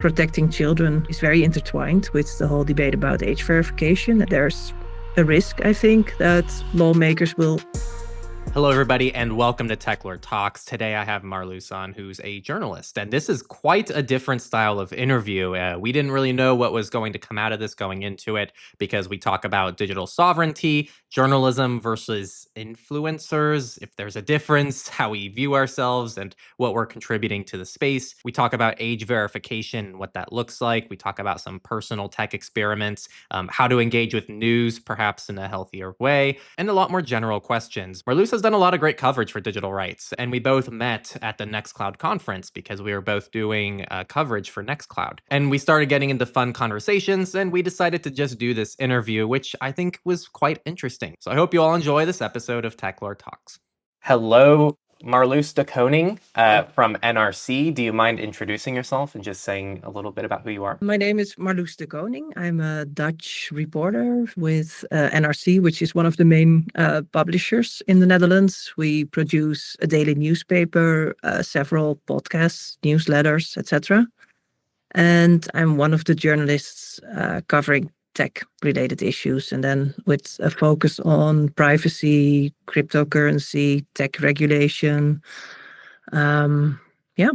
protecting children is very intertwined with the whole debate about age verification. There's a risk, I think, that lawmakers will. Hello, everybody, and welcome to Techlore Talks. Today, I have Marloes on, who's a journalist, and this is quite a different style of interview. We didn't really know what was going to come out of this going into it because we talk about digital sovereignty, journalism versus influencers, if there's a difference, how we view ourselves, and what we're contributing to the space. We talk about age verification, what that looks like. We talk about some personal tech experiments, how to engage with news, perhaps in a healthier way, and a lot more general questions. Marloes has done a lot of great coverage for digital rights, and we both met at the Nextcloud conference because we were both doing coverage for Nextcloud. And we started getting into fun conversations, and we decided to just do this interview, which I think was quite interesting. So I hope you all enjoy this episode of Techlore Talks. Hello, Marloes de Koning from NRC. Do you mind introducing yourself and just saying a little bit about who you are? My name is Marloes de Koning. I'm a Dutch reporter with NRC, which is one of the main publishers in the Netherlands. We produce a daily newspaper, several podcasts, newsletters, etc. And I'm one of the journalists covering tech-related issues, and then with a focus on privacy, cryptocurrency, tech regulation. Yeah.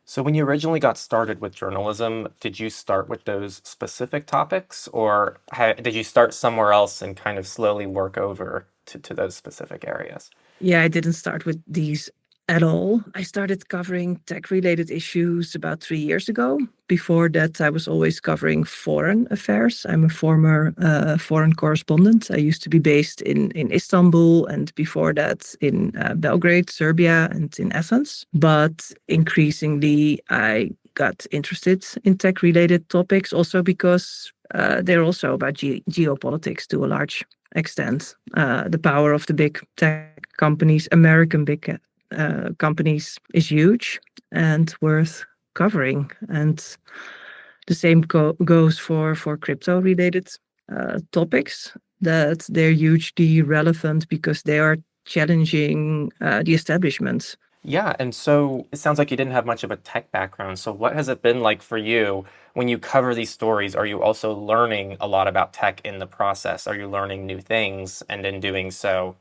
So when you originally got started with journalism, did you start with those specific topics, or did you start somewhere else and kind of slowly work over to those specific areas? Yeah, I didn't start with these at all. I started covering tech-related issues about 3 years ago. Before that, I was always covering foreign affairs. I'm a former foreign correspondent. I used to be based in Istanbul, and before that in Belgrade, Serbia, and in Athens. But increasingly, I got interested in tech-related topics also because they're also about geopolitics to a large extent. The power of the big tech companies, American big companies, is huge and worth covering. And the same goes for crypto related topics, that they're hugely relevant because they are challenging the establishment. Yeah, and so it sounds like you didn't have much of a tech background. So what has it been like for you when you cover these stories? Are you also learning a lot about tech in the process? Are you learning new things, and in doing so,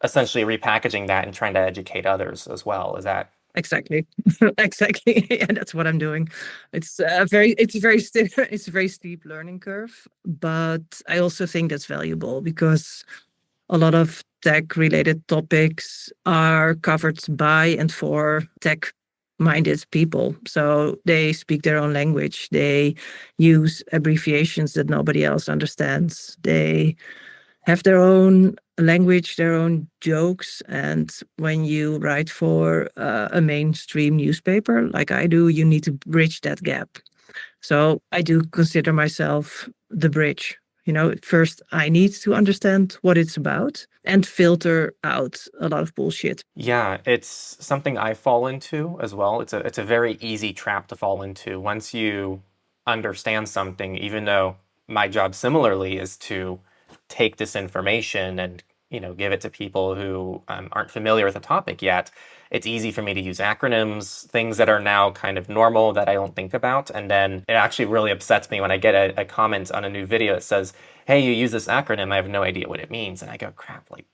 essentially repackaging that and trying to educate others as well? Is that Exactly. Exactly. Yeah, that's what I'm doing. It's it's a very steep learning curve, but I also think that's valuable because a lot of tech related topics are covered by and for tech minded people. So they speak their own language. They use abbreviations that nobody else understands. They have their own language, their own jokes. And when you write for a mainstream newspaper like I do, you need to bridge that gap. So I do consider myself the bridge. First I need to understand what it's about and filter out a lot of bullshit. Yeah, it's something I fall into as well. It's a very easy trap to fall into once you understand something, even though my job similarly is to take this information and give it to people who aren't familiar with the topic yet. It's easy for me to use acronyms, things that are now kind of normal that I don't think about. And then it actually really upsets me when I get a comment on a new video that says, hey, you use this acronym, I have no idea what it means. And I go, crap, like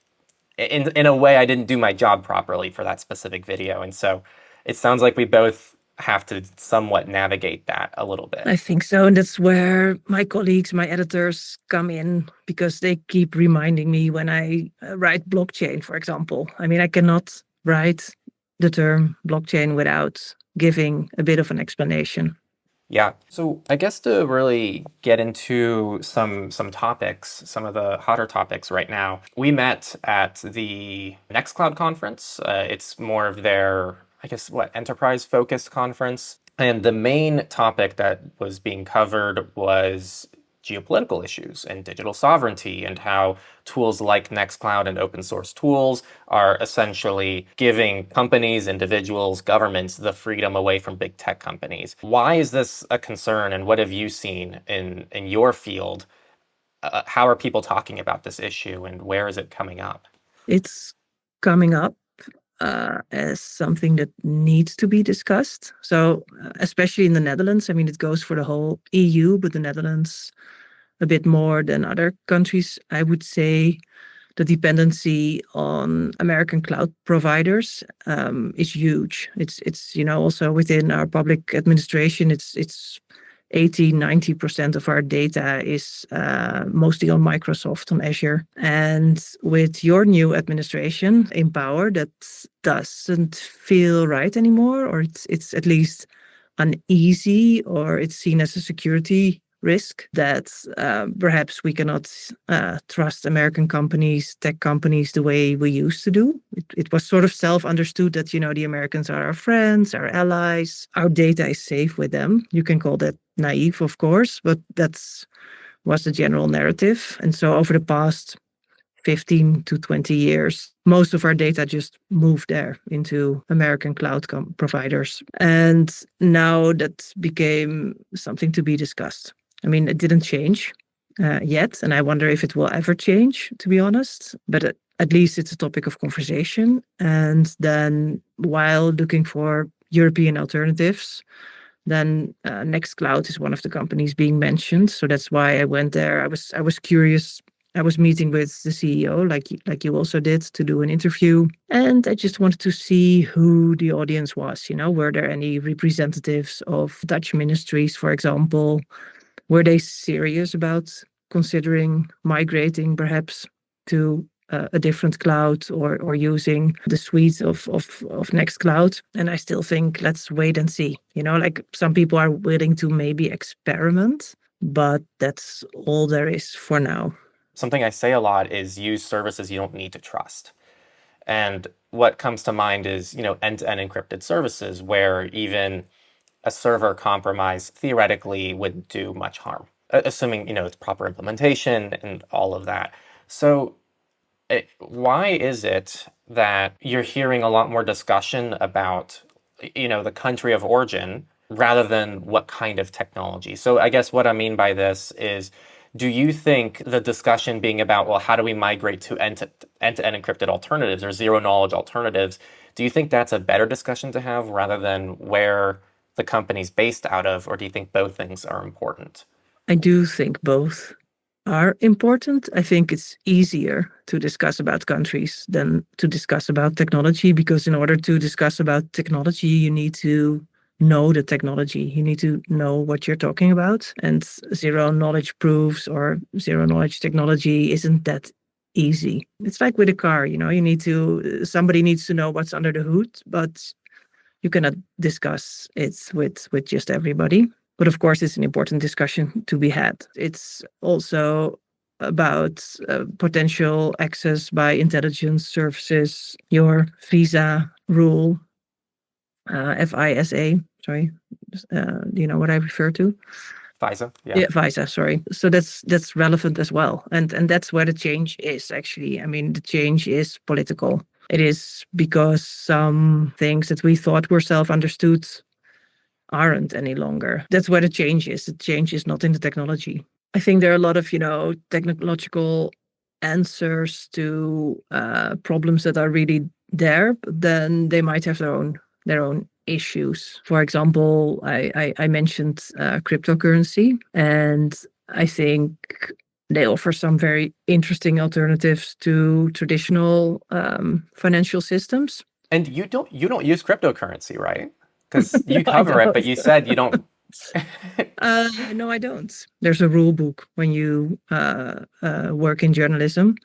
in a way I didn't do my job properly for that specific video. And so it sounds like we both have to somewhat navigate that a little bit. I think so. And that's where my colleagues, my editors come in, because they keep reminding me when I write blockchain, for example. I mean, I cannot write the term blockchain without giving a bit of an explanation. Yeah. So I guess to really get into some topics, some of the hotter topics right now, we met at the Nextcloud conference. It's more of their, I guess, enterprise-focused conference. And the main topic that was being covered was geopolitical issues and digital sovereignty, and how tools like Nextcloud and open source tools are essentially giving companies, individuals, governments the freedom away from big tech companies. Why is this a concern, and what have you seen in your field? How are people talking about this issue, and where is it coming up? It's coming up as something that needs to be discussed. So, especially in the Netherlands, I mean, it goes for the whole EU, but the Netherlands a bit more than other countries, I would say. The dependency on American cloud providers is huge. It's also within our public administration, it's 80-90% of our data is mostly on Microsoft, on Azure. And with your new administration in power, that doesn't feel right anymore, or it's at least uneasy, or it's seen as a security risk that perhaps we cannot trust American companies, tech companies, the way we used to do. It was sort of self-understood that, the Americans are our friends, our allies, our data is safe with them. You can call that naive, of course, but was the general narrative. And so over the past 15 to 20 years, most of our data just moved there into American cloud providers. And now that became something to be discussed. I mean, it didn't change yet, and I wonder if it will ever change, to be honest. But at least it's a topic of conversation. And then while looking for European alternatives, then Nextcloud is one of the companies being mentioned. So that's why I went there. I was curious. I was meeting with the CEO, like you also did, to do an interview. And I just wanted to see who the audience was. Were there any representatives of Dutch ministries, for example? Were they serious about considering migrating perhaps to a different cloud, or using the suite of Nextcloud? And I still think let's wait and see. Like some people are willing to maybe experiment, but that's all there is for now. Something I say a lot is use services you don't need to trust. And what comes to mind is, end-to-end encrypted services where even a server compromise theoretically wouldn't do much harm, assuming, it's proper implementation and all of that. So why is it that you're hearing a lot more discussion about, the country of origin rather than what kind of technology? So I guess what I mean by this is, do you think the discussion being about, well, how do we migrate to end-to-end encrypted alternatives or zero-knowledge alternatives, do you think that's a better discussion to have rather than where the company's based out of, or do you think both things are important? I do think both are important. I think it's easier to discuss about countries than to discuss about technology, because in order to discuss about technology, you need to know the technology. You need to know what you're talking about. And zero knowledge proofs or zero knowledge technology isn't that easy. It's like with a car, somebody needs to know what's under the hood, but you cannot discuss it with just everybody. But of course, it's an important discussion to be had. It's also about potential access by intelligence services, your visa rule, FISA, sorry. Do you know what I refer to? FISA, Yeah, FISA, sorry. So that's relevant as well. And that's where the change is, actually. I mean, the change is political. It is because some things that we thought were self-understood aren't any longer. That's where the change is. The change is not in the technology. I think there are a lot of, technological answers to problems that are really there, but then they might have their own issues. For example, I mentioned cryptocurrency, and I think they offer some very interesting alternatives to traditional financial systems. And you don't use cryptocurrency, right? Because you cover it, but you said you don't. No, I don't. There's a rule book when you work in journalism.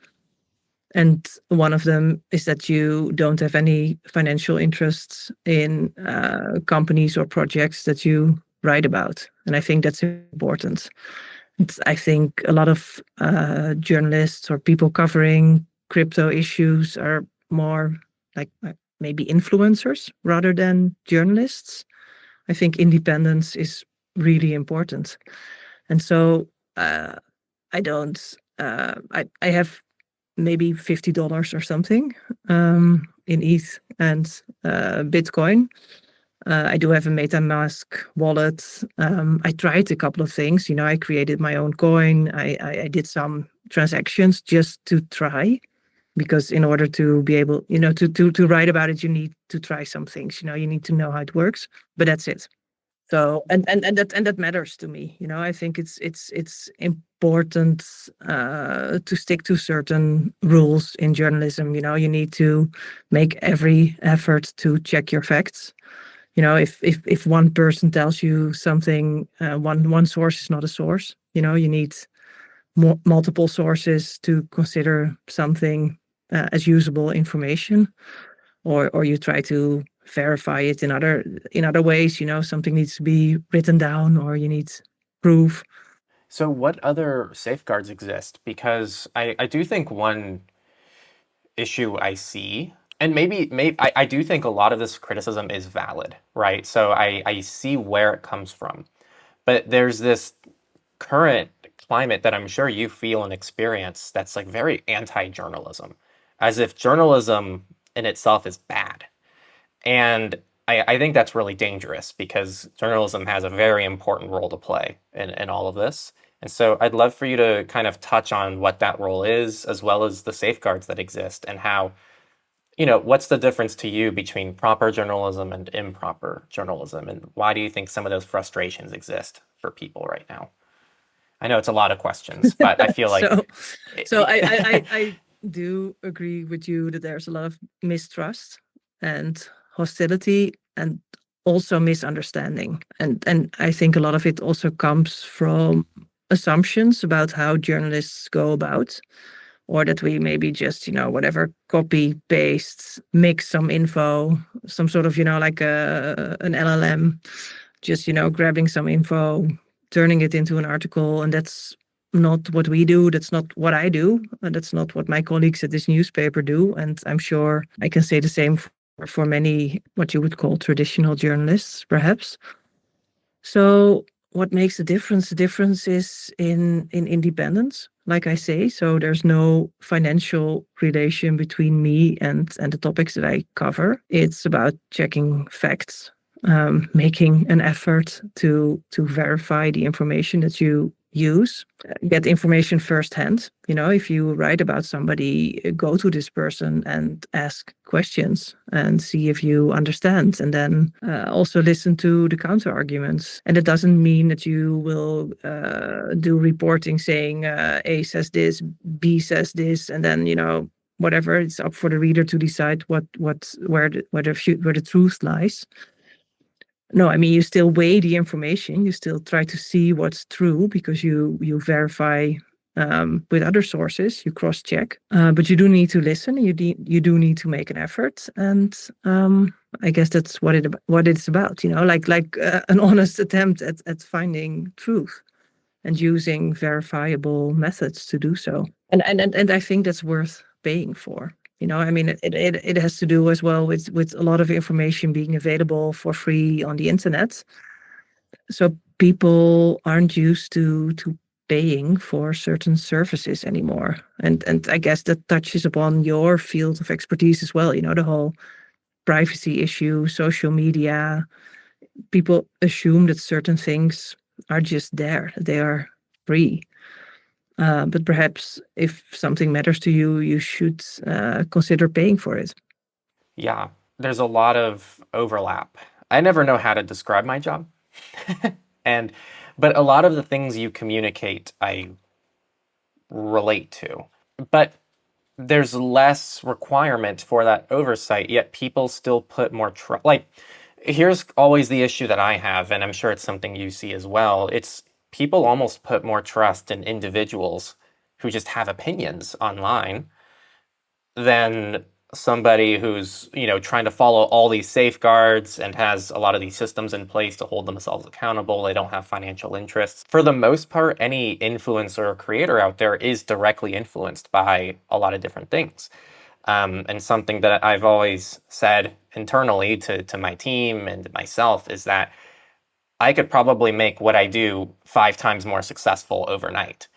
And one of them is that you don't have any financial interests in companies or projects that you write about. And I think that's important. I think a lot of journalists or people covering crypto issues are more like maybe influencers rather than journalists. I think independence is really important. And so I don't, I have maybe $50 or something in ETH and Bitcoin. I do have a MetaMask wallet. I tried a couple of things. I created my own coin. I did some transactions just to try. because in order to be able, to write about it, you need to try some things. You need to know how it works, but that's it. So and that matters to me. I think it's important to stick to certain rules in journalism. You need to make every effort to check your facts. If one person tells you something, one source is not a source. You need multiple sources to consider something as usable information, or you try to verify it in other ways. Something needs to be written down, or you need proof. So what other safeguards exist? Because I do think one issue I see, and maybe I do think a lot of this criticism is valid, right? So I see where it comes from. But there's this current climate that I'm sure you feel and experience that's like very anti-journalism, as if journalism in itself is bad. And I think that's really dangerous because journalism has a very important role to play in all of this. And so I'd love for you to kind of touch on what that role is, as well as the safeguards that exist and how, what's the difference to you between proper journalism and improper journalism? And why do you think some of those frustrations exist for people right now? I know it's a lot of questions, but I feel like... So I do agree with you that there's a lot of mistrust and hostility and also misunderstanding. And I think a lot of it also comes from assumptions about how journalists go about, or that we maybe just, whatever, copy, paste, mix some info, some sort of, like an LLM, just, grabbing some info, turning it into an article. And that's not what we do. That's not what I do. And that's not what my colleagues at this newspaper do. And I'm sure I can say the same for many, what you would call traditional journalists, perhaps. So what makes the difference? The difference is in independence, like I say. So there's no financial relation between me and the topics that I cover. It's about checking facts, making an effort to verify the information that you use, get information firsthand. If you write about somebody, go to this person and ask questions and see if you understand, and then also listen to the counter arguments. And it doesn't mean that you will do reporting saying A says this, B says this, and then whatever. It's up for the reader to decide where the truth lies. No, I mean, you still weigh the information. You still try to see what's true because you verify with other sources. You cross-check, but you do need to listen. You do need to make an effort, and I guess that's what it's about. Like an honest attempt at finding truth and using verifiable methods to do so. And I think that's worth paying for. I mean, it has to do as well with a lot of information being available for free on the internet. So people aren't used to paying for certain services anymore. And I guess that touches upon your field of expertise as well. The whole privacy issue, social media. People assume that certain things are just there. They are free. But perhaps if something matters to you, you should consider paying for it. Yeah, there's a lot of overlap. I never know how to describe my job. But a lot of the things you communicate, I relate to. But there's less requirement for that oversight, yet people still put more trust. Like, here's always the issue that I have, and I'm sure it's something you see as well. It's people almost put more trust in individuals who just have opinions online than somebody who's, trying to follow all these safeguards and has a lot of these systems in place to hold themselves accountable. They don't have financial interests. For the most part, any influencer or creator out there is directly influenced by a lot of different things. And something that I've always said internally to my team and myself is that I could probably make what I do 5 times more successful overnight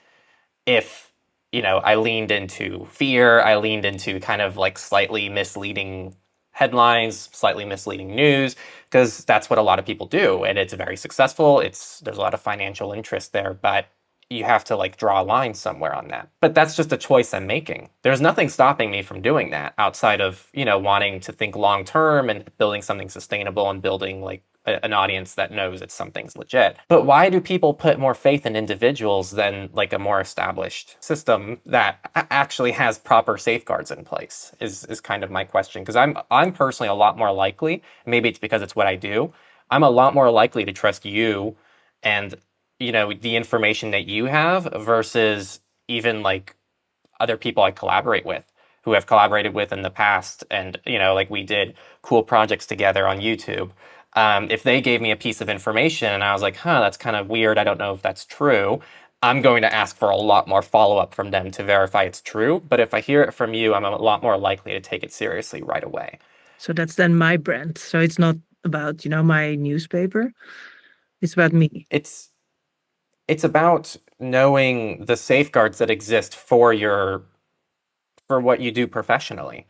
if, I leaned into fear, I leaned into kind of like slightly misleading headlines, slightly misleading news, because that's what a lot of people do. And it's very successful. There's a lot of financial interest there, but you have to like draw a line somewhere on that. But that's just a choice I'm making. There's nothing stopping me from doing that outside of, wanting to think long term and building something sustainable and building like an audience that knows it's something's legit. But why do people put more faith in individuals than like a more established system that actually has proper safeguards in place is kind of my question. Because I'm personally a lot more likely, maybe it's because it's what I do, I'm a lot more likely to trust you and the information that you have versus even like other people I collaborate with who have collaborated with in the past. And, like we did cool projects together on YouTube. If they gave me a piece of information and I was like, that's kind of weird, I don't know if that's true, I'm going to ask for a lot more follow-up from them to verify it's true. But if I hear it from you, I'm a lot more likely to take it seriously right away. So that's then my brand. So it's not about, my newspaper. It's about me. It's about knowing the safeguards that exist for what you do professionally.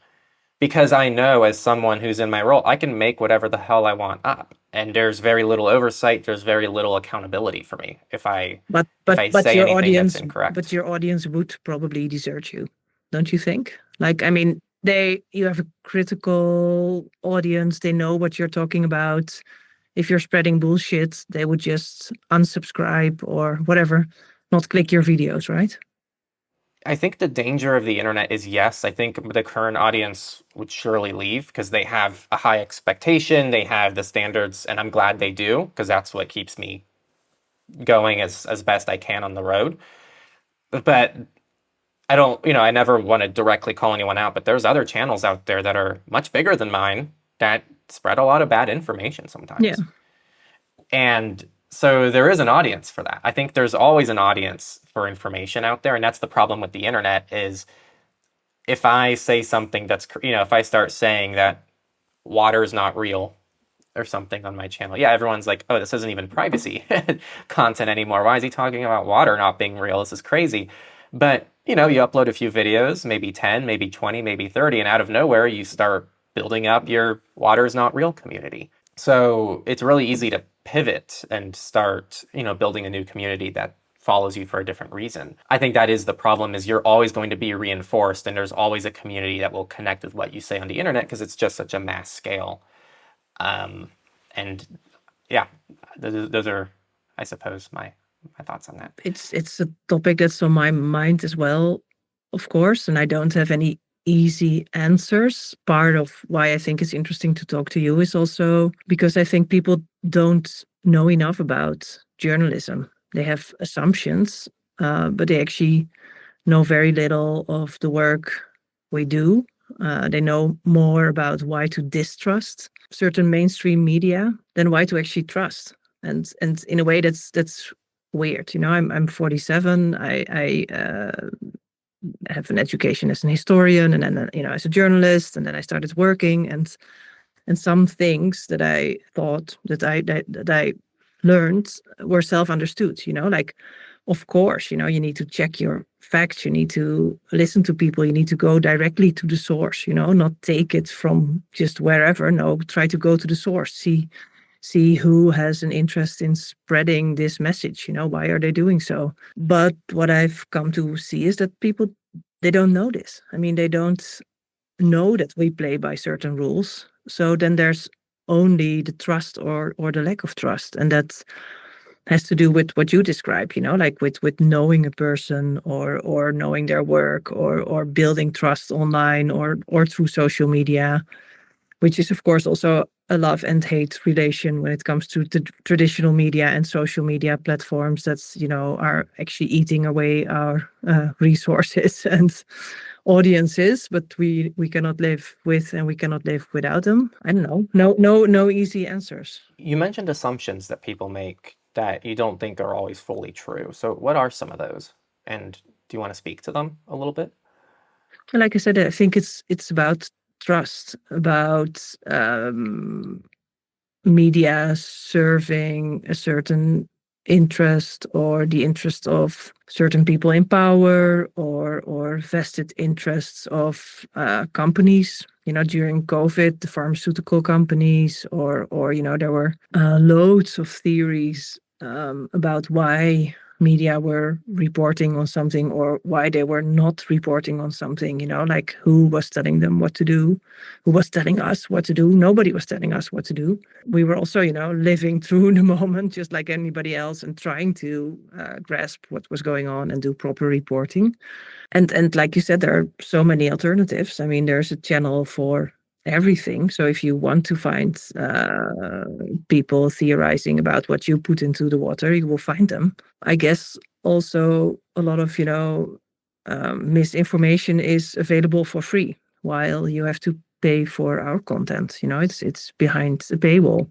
Because I know as someone who's in my role, I can make whatever the hell I want up. And there's very little oversight, there's very little accountability for me if I say your anything audience, that's incorrect. But your audience would probably desert you, don't you think? Like, you have a critical audience, they know what you're talking about. If you're spreading bullshit, they would just unsubscribe or whatever, not click your videos, right? I think the danger of the internet is, yes, I think the current audience would surely leave because they have a high expectation, they have the standards, and I'm glad they do because that's what keeps me going as best I can on the road. But I don't, I never want to directly call anyone out, but there's other channels out there that are much bigger than mine that spread a lot of bad information sometimes. Yeah. And so there is an audience for that. I think there's always an audience for information out there. And that's the problem with the internet is if I say something that's, if I start saying that water is not real or something on my channel, yeah, everyone's like, oh, this isn't even privacy content anymore. Why is he talking about water not being real? This is crazy. But, you upload a few videos, maybe 10, maybe 20, maybe 30, and out of nowhere, you start building up your water is not real community. So it's really easy to pivot and start, building a new community that follows you for a different reason. I think that is the problem is you're always going to be reinforced and there's always a community that will connect with what you say on the internet because it's just such a mass scale. And yeah, those are, I suppose, my thoughts on that. It's a topic that's on my mind as well, of course, and I don't have any easy answers. Part of why I think it's interesting to talk to you is also because I think people don't know enough about journalism. They have assumptions, but they actually know very little of the work we do. They know more about why to distrust certain mainstream media than why to actually trust. And in a way, that's weird. I'm 47. I have an education as an historian, and then as a journalist, and then I started working, and some things that I thought that I learned were self-understood. Like, of course, you need to check your facts, you need to listen to people, you need to go directly to the source, not take it from just wherever. No, try to go to the source, see who has an interest in spreading this message, why are they doing so? But what I've come to see is that people, they don't know this. They don't know that we play by certain rules. So then there's only the trust or the lack of trust. And that has to do with what you describe, like with knowing a person or knowing their work or building trust online or through social media, which is of course also a love and hate relation when it comes to the traditional media and social media platforms that's, are actually eating away our resources and audiences, but we cannot live with and we cannot live without them. I don't know. No easy answers. You mentioned assumptions that people make that you don't think are always fully true. So what are some of those? And do you want to speak to them a little bit? Like I said, I think it's about trust, about media serving a certain interest or the interest of certain people in power or vested interests of companies. During COVID, the pharmaceutical companies or there were loads of theories about why media were reporting on something or why they were not reporting on something, like who was telling them what to do, who was telling us what to do. Nobody was telling us what to do. We were also, living through the moment just like anybody else and trying to grasp what was going on and do proper reporting. And like you said, there are so many alternatives. I mean, there's a channel for everything. So if you want to find people theorizing about what you put into the water, you will find them. I guess also a lot of, misinformation is available for free, while you have to pay for our content. It's behind a paywall.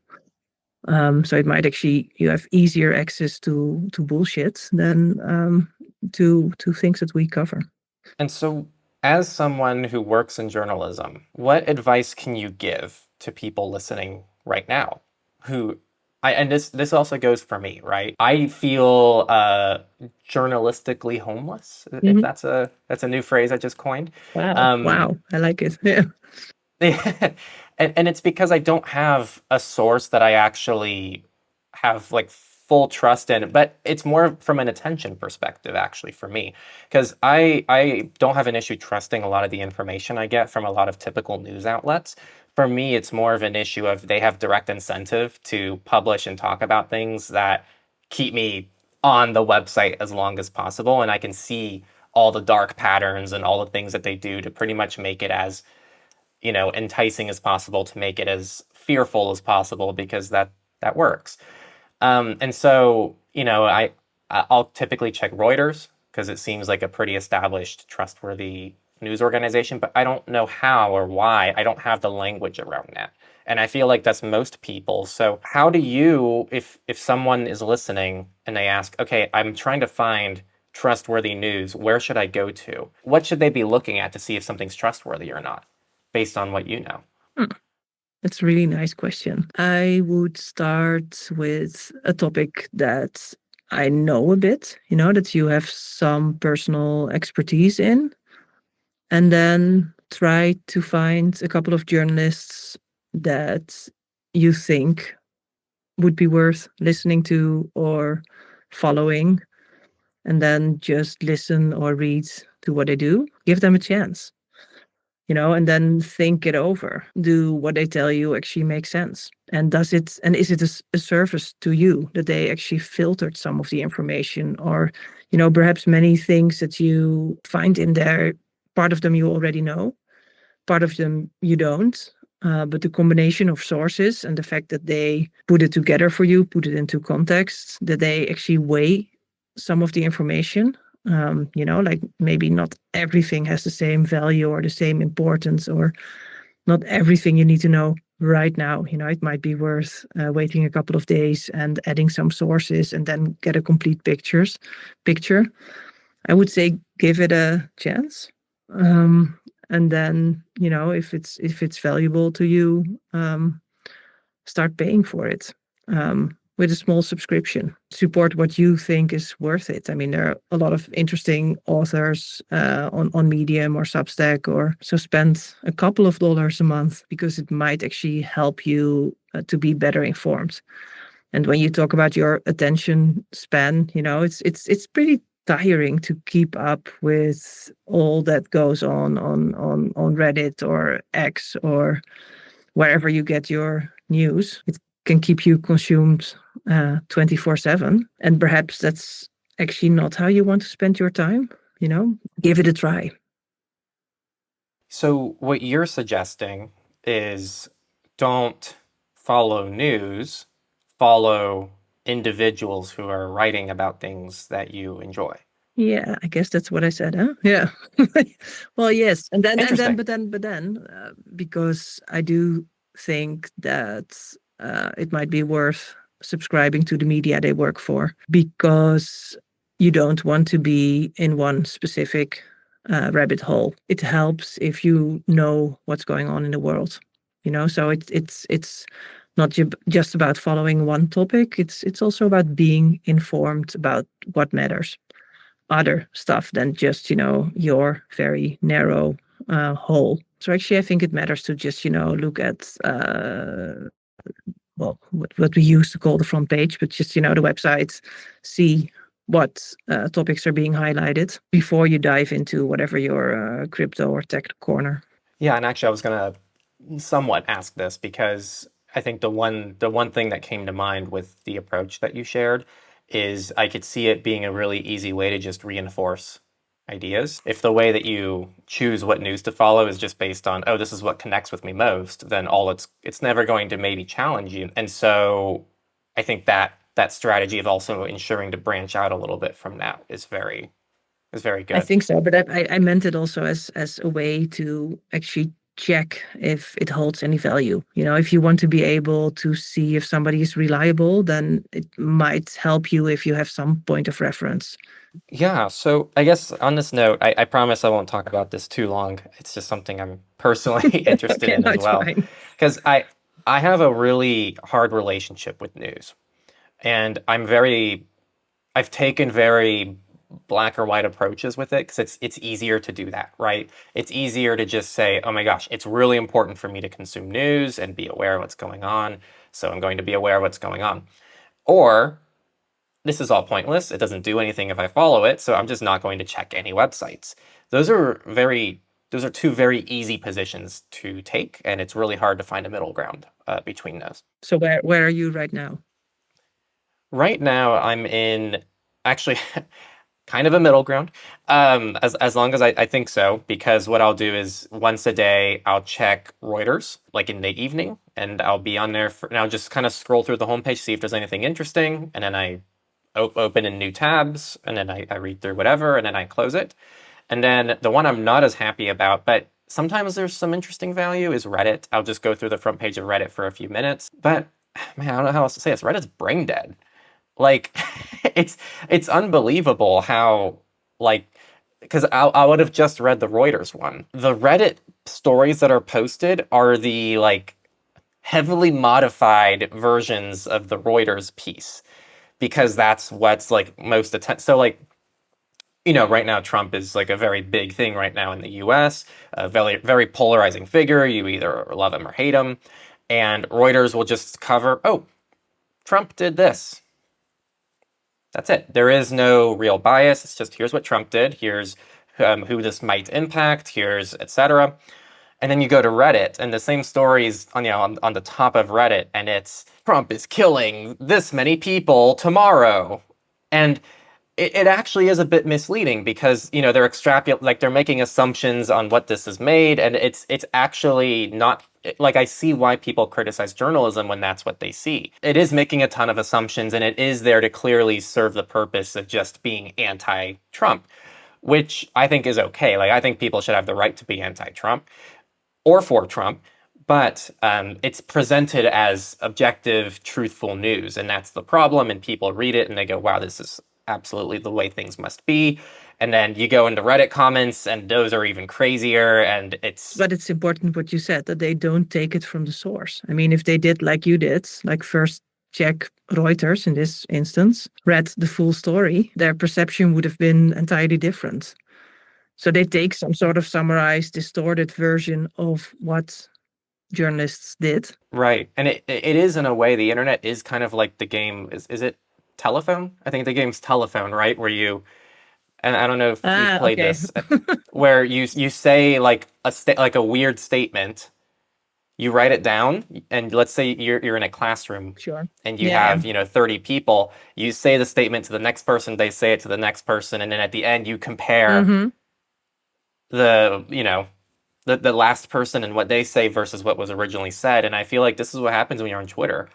So it might actually you have easier access to bullshit than to things that we cover. And so, as someone who works in journalism, what advice can you give to people listening right now who and this also goes for me, right? I feel journalistically homeless, if Mhm. that's a new phrase I just coined. Wow, I like it. Yeah. And it's because I don't have a source that I actually have like full trust in, but it's more from an attention perspective actually for me, because I don't have an issue trusting a lot of the information I get from a lot of typical news outlets. For me, it's more of an issue of they have direct incentive to publish and talk about things that keep me on the website as long as possible, and I can see all the dark patterns and all the things that they do to pretty much make it as enticing as possible, to make it as fearful as possible, because that works. And so, I'll typically check Reuters because it seems like a pretty established, trustworthy news organization, but I don't know how or why. I don't have the language around that. And I feel like that's most people. So how do you, if someone is listening and they ask, okay, I'm trying to find trustworthy news, where should I go to? What should they be looking at to see if something's trustworthy or not, based on what you know? That's a really nice question. I would start with a topic that I know a bit, that you have some personal expertise in, and then try to find a couple of journalists that you think would be worth listening to or following, and then just listen or read to what they do. Give them a chance. And then think it over. Do what they tell you actually make sense? And is it a service to you that they actually filtered some of the information? Or, perhaps many things that you find in there, part of them you already know, part of them you don't. But the combination of sources and the fact that they put it together for you, put it into context, that they actually weigh some of the information, like maybe not everything has the same value or the same importance, or not everything you need to know right now. It might be worth waiting a couple of days and adding some sources and then get a complete picture. I would say give it a chance. And then, if it's valuable to you, start paying for it. With a small subscription. Support what you think is worth it. I mean, there are a lot of interesting authors on Medium or Substack, so spend a couple of dollars a month because it might actually help you to be better informed. And when you talk about your attention span, it's pretty tiring to keep up with all that goes on Reddit or X or wherever you get your news. It can keep you consumed 24/7. And perhaps that's actually not how you want to spend your time. Give it a try. So what you're suggesting is don't follow news, follow individuals who are writing about things that you enjoy. Yeah, I guess that's what I said, huh? Yeah. Well, yes. And then, Interesting. but then, because I do think that it might be worth subscribing to the media they work for, because you don't want to be in one specific rabbit hole. It helps if you know what's going on in the world, so it's not just about following one topic. It's also about being informed about what matters, other stuff than just your very narrow hole. So actually I think it matters to just look at well, what we used to call the front page, but just the websites, see what topics are being highlighted before you dive into whatever your crypto or tech corner. Yeah, and actually, I was gonna somewhat ask this because I think the one thing that came to mind with the approach that you shared is I could see it being a really easy way to just reinforce ideas. If the way that you choose what news to follow is just based on, oh, this is what connects with me most, then all it's never going to maybe challenge you. And so I think that strategy of also ensuring to branch out a little bit from that is very I good. think so, but I meant it also as a way to actually check if it holds any value. If you want to be able to see if somebody is reliable, then it might help you if you have some point of reference. Yeah, so I guess on this note, I promise I won't talk about this too long. It's just something I'm personally interested Okay, in no, as it's well. fine. Because I have a really hard relationship with news. And I've taken very black or white approaches with it because it's easier to do that, right? It's easier to just say, oh my gosh, it's really important for me to consume news and be aware of what's going on. So I'm going to be aware of what's going on. Or this is all pointless. It doesn't do anything if I follow it, so I'm just not going to check any websites. Those are two very easy positions to take, and it's really hard to find a middle ground between those. So where are you right now? Right now, I'm in actually kind of a middle ground, as long as I think so, because what I'll do is once a day I'll check Reuters, like in the evening, and I'll be on there and I'll just kind of scroll through the homepage, see if there's anything interesting, and then I open in new tabs, and then I read through whatever, and then I close it. And then the one I'm not as happy about, but sometimes there's some interesting value, is Reddit. I'll just go through the front page of Reddit for a few minutes. But man, I don't know how else to say this. Reddit's brain dead. Like it's unbelievable how like because I would have just read the Reuters one. The Reddit stories that are posted are the like heavily modified versions of the Reuters piece because that's what's like most so like right now Trump is like a very big thing right now in the US, a very very polarizing figure. You either love him or hate him, and Reuters will just cover, oh, Trump did this. That's it. There is no real bias. It's just here's what Trump did. Here's who this might impact. Here's etc. And then you go to Reddit, and the same stories on the top of Reddit, and it's Trump is killing this many people tomorrow, and it actually is a bit misleading because they're making assumptions on what this is made, and it's actually not. Like, I see why people criticize journalism when that's what they see. It is making a ton of assumptions, and it is there to clearly serve the purpose of just being anti-Trump, which I think is okay. Like, I think people should have the right to be anti-Trump or for Trump, but it's presented as objective, truthful news, and that's the problem. And people read it and they go, wow, this is absolutely the way things must be. And then you go into Reddit comments, and those are even crazier. And But it's important what you said, that they don't take it from the source. I mean, if they did like you did, like first check Reuters in this instance, read the full story, their perception would have been entirely different. So they take some sort of summarized, distorted version of what journalists did. Right. And it is, in a way, the internet is kind of like the game. Is it Telephone? I think the game's Telephone, right? And I don't know if you've played Okay. this, where you say like a weird statement, you write it down, and let's say you're in a classroom, Sure. and you Yeah. have 30 people. You say the statement to the next person, they say it to the next person, and then at the end you compare Mm-hmm. the last person and what they say versus what was originally said. And I feel like this is what happens when you're on Twitter.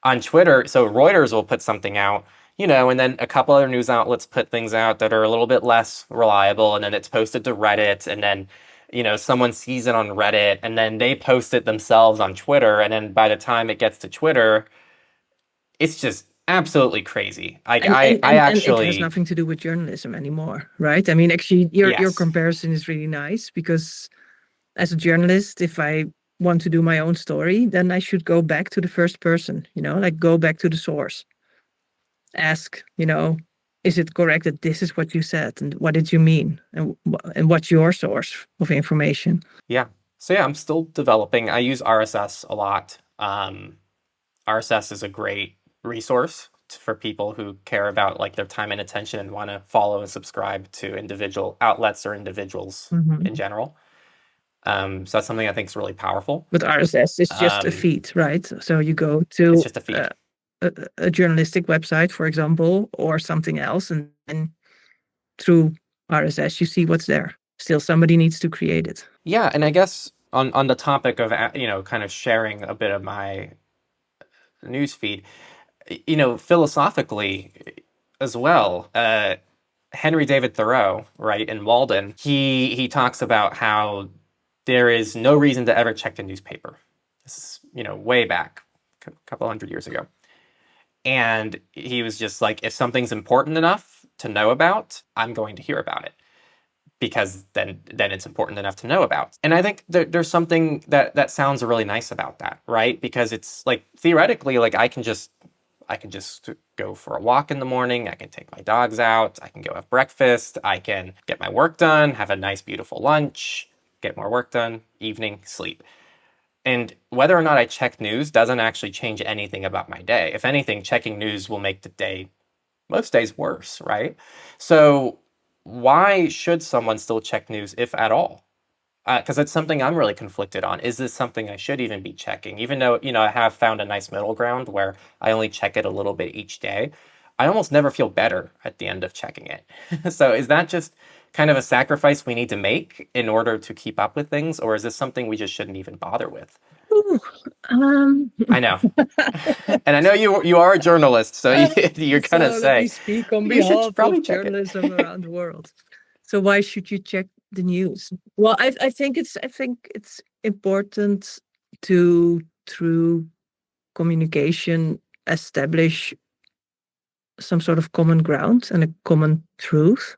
On Twitter, so Reuters will put something out, and then a couple other news outlets put things out that are a little bit less reliable, and then it's posted to Reddit, and then someone sees it on Reddit, and then they post it themselves on Twitter, and then by the time it gets to Twitter, it's just absolutely crazy. Like I And it has actually, nothing to do with journalism anymore, right? I mean, actually, your yes. comparison is really nice, because as a journalist, if I want to do my own story, then I should go back to the first person, like go back to the source. Ask, is it correct that this is what you said, and what did you mean, and what's your source of information? Yeah. So yeah, I'm still developing. I use RSS a lot. RSS is a great resource for people who care about like their time and attention and want to follow and subscribe to individual outlets or individuals in general. So that's something I think is really powerful. But RSS is just a feed, right? So you go to It's just a feed. A journalistic website, for example, or something else, and then through RSS you see what's there. Still, somebody needs to create it. Yeah, and I guess on the topic of kind of sharing a bit of my newsfeed, philosophically as well. Henry David Thoreau, right, in Walden, he talks about how there is no reason to ever check the newspaper. This is, way back, a couple hundred years ago. And he was just like, if something's important enough to know about, I'm going to hear about it, because then it's important enough to know about. And I think there's something that sounds really nice about that, right? Because it's like, theoretically, like I can just go for a walk in the morning. I can take my dogs out. I can go have breakfast. I can get my work done, have a nice, beautiful lunch, get more work done, evening, sleep. And whether or not I check news doesn't actually change anything about my day. If anything, checking news will make the day, most days, worse, right? So why should someone still check news, if at all? Because it's something I'm really conflicted on. Is this something I should even be checking? Even though, I have found a nice middle ground where I only check it a little bit each day, I almost never feel better at the end of checking it. So is that just kind of a sacrifice we need to make in order to keep up with things? Or is this something we just shouldn't even bother with? Ooh, I know. And I know you are a journalist, so you're going to so say, let me speak on "We should behalf probably of check it." journalism around the world. So why should you check the news? Well, I think it's important to, through communication, establish some sort of common ground and a common truth.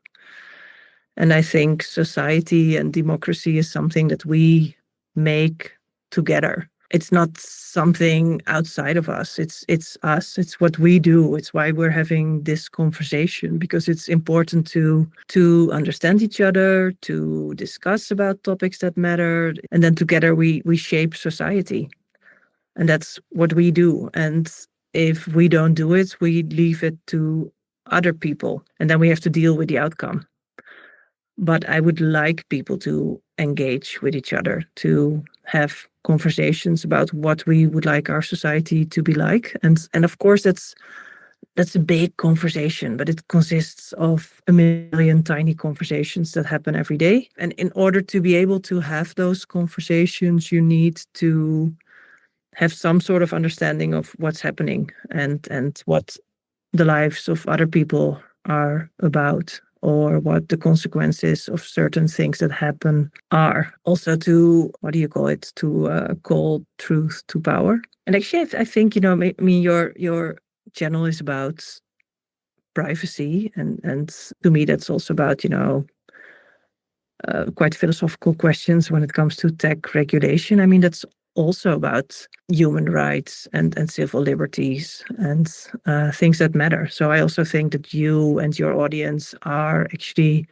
And I think society and democracy is something that we make together. It's not something outside of us. It's us. It's what we do. It's why we're having this conversation, because it's important to understand each other, to discuss about topics that matter, and then together we shape society. And that's what we do. And if we don't do it, we leave it to other people, and then we have to deal with the outcome. But I would like people to engage with each other, to have conversations about what we would like our society to be like. And of course that's a big conversation, but it consists of a million tiny conversations that happen every day. And in order to be able to have those conversations, you need to have some sort of understanding of what's happening and what the lives of other people are about, or what the consequences of certain things that happen are. Also to, to call truth to power. And actually, I think, your channel is about privacy, and to me that's also about, quite philosophical questions when it comes to tech regulation. I mean, that's also about human rights and civil liberties and things that matter. So I also think that you and your audience are actually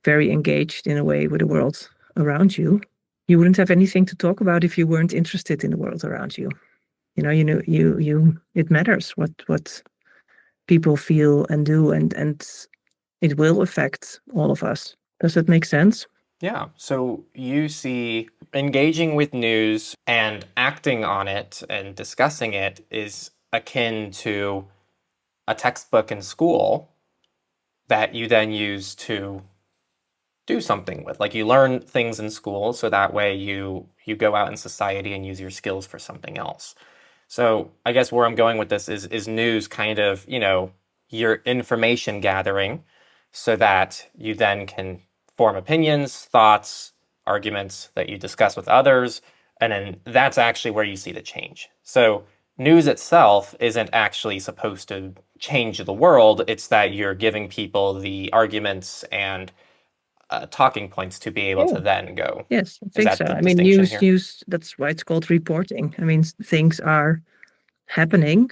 very engaged in a way with the world around you. You wouldn't have anything to talk about if you weren't interested in the world around you. It matters what people feel and do, and it will affect all of us. Does that make sense? Yeah. So you see engaging with news and acting on it and discussing it is akin to a textbook in school that you then use to do something with. Like, you learn things in school, so that way you go out in society and use your skills for something else. So I guess where I'm going with this is news kind of, your information gathering, so that you then can form opinions, thoughts, arguments that you discuss with others, and then that's actually where you see the change. So news itself isn't actually supposed to change the world. It's that you're giving people the arguments and talking points to be able to then go. Yes, I Is think that so. the I mean, distinction here? news, that's why it's called reporting. I mean, things are happening,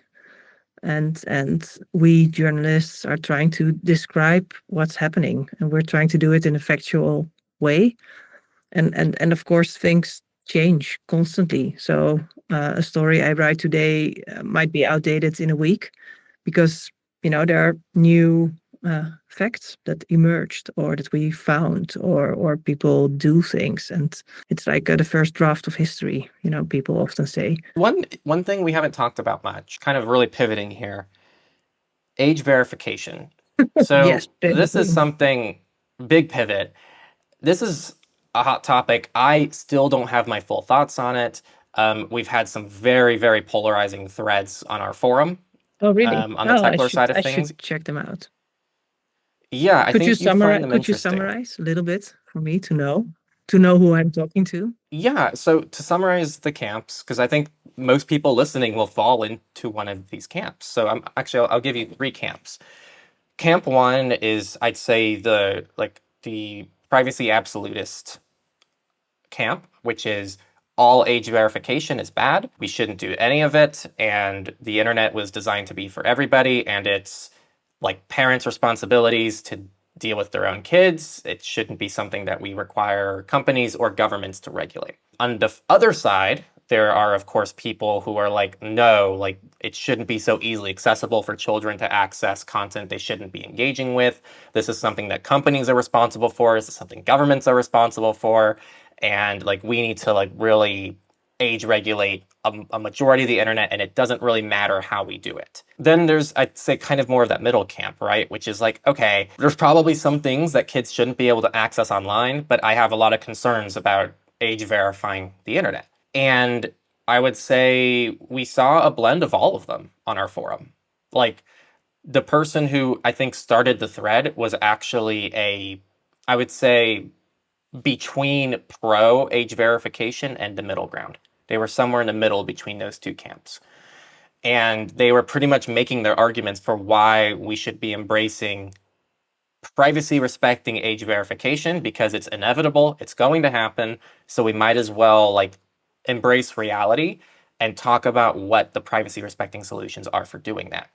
and we journalists are trying to describe what's happening, and we're trying to do it in a factual way. And of course, things change constantly. So a story I write today might be outdated in a week, because there are new facts that emerged or that we found, or people do things, and it's like the first draft of history. People often say. One thing we haven't talked about much, kind of really pivoting here, age verification. So Yes, this is pivoting. something, big pivot. This is a hot topic. I still don't have my full thoughts on it. We've had some very, very polarizing threads on our forum, Oh, really? on the Oh, I Techlore should side of I things. should check them out. Yeah, I Could you think you'd find summarize? them Could you interesting. summarize a little bit for me to know who I'm talking to? Yeah, so to summarize the camps, because I think most people listening will fall into one of these camps. So I'll give you three camps. Camp one is, I'd say, the privacy absolutist camp, which is all age verification is bad. We shouldn't do any of it, and the internet was designed to be for everybody, and it's like parents' responsibilities to deal with their own kids. It shouldn't be something that we require companies or governments to regulate. On the other side, there are, of course, people who are like, no, like it shouldn't be so easily accessible for children to access content they shouldn't be engaging with. This is something that companies are responsible for. This is something governments are responsible for. And like we need to like really age regulate a majority of the internet, and it doesn't really matter how we do it. Then there's, I'd say, kind of more of that middle camp, right? Which is like, okay, there's probably some things that kids shouldn't be able to access online, but I have a lot of concerns about age verifying the internet. And I would say we saw a blend of all of them on our forum. Like the person who I think started the thread was actually I would say, between pro age verification and the middle ground. They were somewhere in the middle between those two camps. And they were pretty much making their arguments for why we should be embracing privacy respecting age verification, because it's inevitable, it's going to happen, so we might as well like embrace reality and talk about what the privacy respecting solutions are for doing that.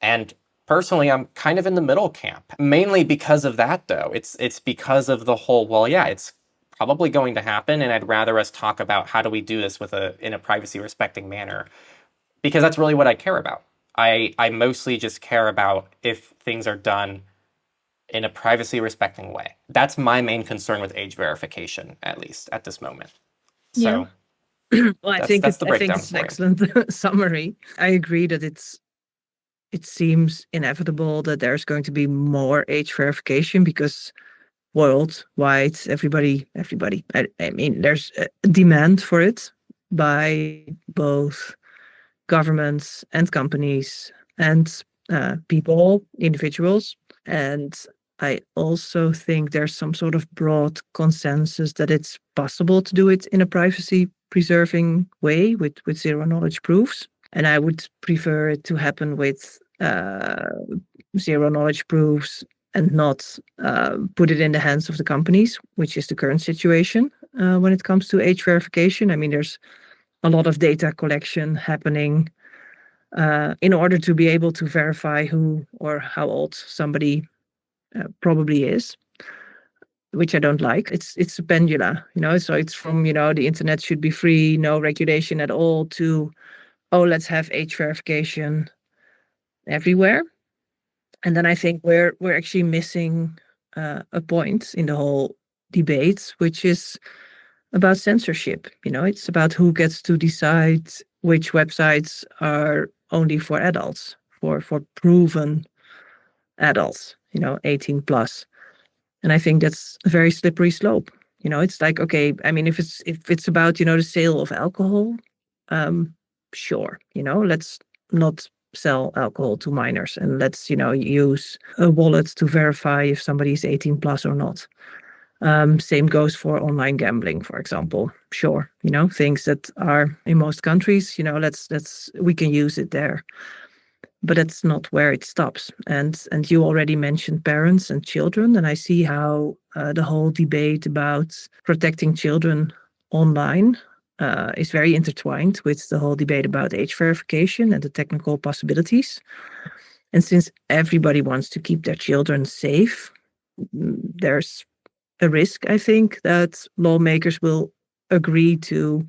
And personally, I'm kind of in the middle camp, mainly because of that, though. It's because of the whole, well, yeah, it's probably going to happen, and I'd rather us talk about how do we do this in a privacy respecting manner, because that's really what I care about. I mostly just care about if things are done in a privacy respecting way. That's my main concern with age verification, at least at this moment. Yeah. So Well, that's the I think breakdown it's an for you. excellent summary. I agree that it seems inevitable that there's going to be more age verification because worldwide, everybody, I mean, there's a demand for it by both governments and companies and people, individuals. And I also think there's some sort of broad consensus that it's possible to do it in a privacy preserving way with zero knowledge proofs. And I would prefer it to happen with zero knowledge proofs and not put it in the hands of the companies, which is the current situation when it comes to age verification. I mean, there's a lot of data collection happening in order to be able to verify who or how old somebody probably is, which I don't like. It's a pendula, so it's from, the internet should be free, no regulation at all, to, oh, let's have age verification everywhere. And then I think we're actually missing a point in the whole debate, which is about censorship. It's about who gets to decide which websites are only for adults, for proven adults, 18 plus. And I think that's a very slippery slope. It's like, okay, I mean, if it's about, the sale of alcohol, sure, let's not sell alcohol to minors, and let's, use a wallet to verify if somebody's 18 plus or not. Same goes for online gambling, for example. Sure, things that are in most countries, we can use it there. But that's not where it stops. And you already mentioned parents and children, and I see how the whole debate about protecting children online is very intertwined with the whole debate about age verification and the technical possibilities. And since everybody wants to keep their children safe, there's a risk, I think, that lawmakers will agree to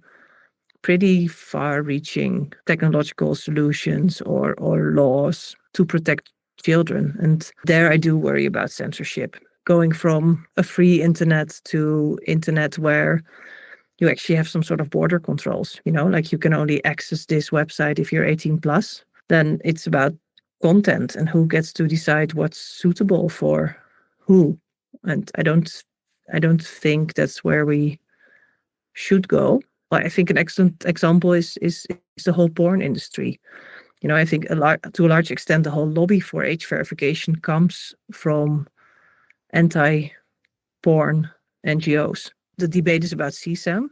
pretty far-reaching technological solutions or laws to protect children. And there I do worry about censorship. Going from a free internet to internet where you actually have some sort of border controls, like you can only access this website if you're 18 plus. Then it's about content and who gets to decide what's suitable for who. And I don't think that's where we should go. Well, I think an excellent example is the whole porn industry. I think to a large extent the whole lobby for age verification comes from anti-porn NGOs. The debate is about CSAM,